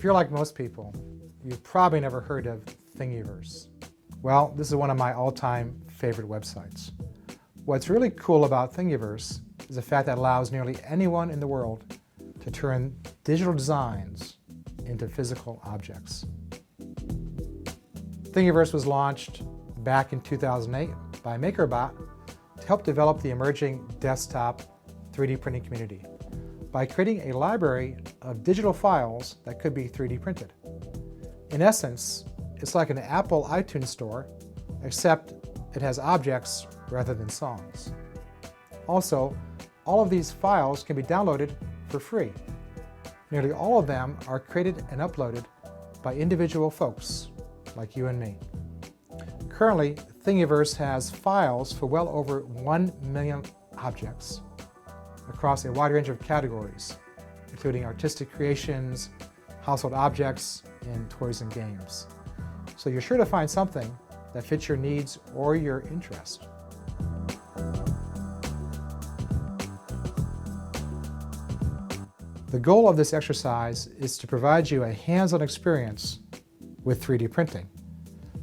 If you're like most people, you've probably never heard of Thingiverse. Well, this is one of my all-time favorite websites. What's really cool about Thingiverse is the fact that it allows nearly anyone in the world to turn digital designs into physical objects. Thingiverse was launched back in 2008 by MakerBot to help develop the emerging desktop 3D printing community by creating a library of digital files that could be 3D printed. In essence, it's like an Apple iTunes store, except it has objects rather than songs. Also, all of these files can be downloaded for free. Nearly all of them are created and uploaded by individual folks like you and me. Currently, Thingiverse has files for well over 1 million objects across a wide range of categories, including artistic creations, household objects, and toys and games. So you're sure to find something that fits your needs or your interest. The goal of this exercise is to provide you a hands-on experience with 3D printing,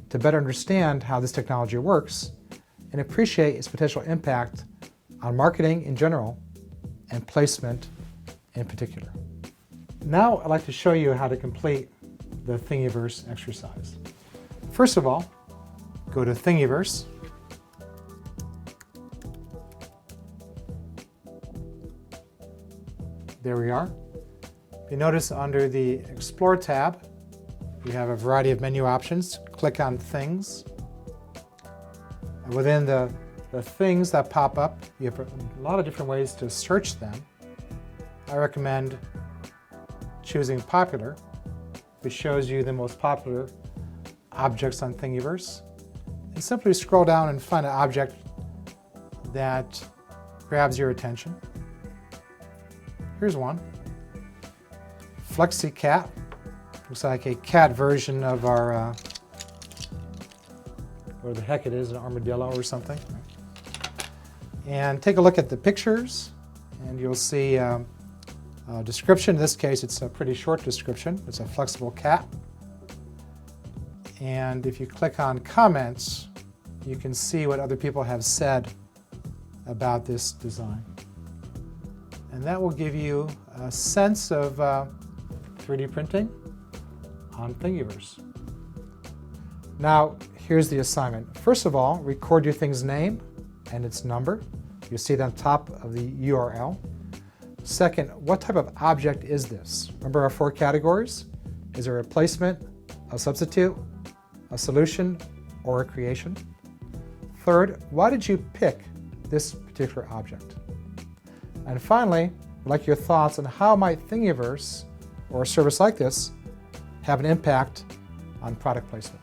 to better understand how this technology works and appreciate its potential impact on marketing in general and placement in particular. Now I'd like to show you how to complete the Thingiverse exercise. First of all, go to Thingiverse. There we are. You notice under the Explore tab, you have a variety of menu options. Click on Things. And within the things that pop up, you have a lot of different ways to search them. I recommend choosing Popular, which shows you the most popular objects on Thingiverse. And simply scroll down and find an object that grabs your attention. Here's one. Flexi Cat. Looks like a cat version of our, whatever the heck it is, an armadillo or something. And take a look at the pictures, and you'll see a description. In this case, it's a pretty short description. It's a flexible cat. And if you click on Comments, you can see what other people have said about this design. And that will give you a sense of 3D printing on Thingiverse. Now, here's the assignment. First of all, record your thing's name and its number. You'll see it on top of the URL. Second, what type of object is this? Remember our 4 categories? Is it a replacement, a substitute, a solution, or a creation? Third, why did you pick this particular object? And finally, I'd like your thoughts on how might Thingiverse or a service like this have an impact on product placement.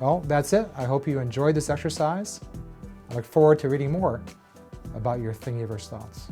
Well, that's it. I hope you enjoyed this exercise. I look forward to reading more about your Thingiverse thoughts.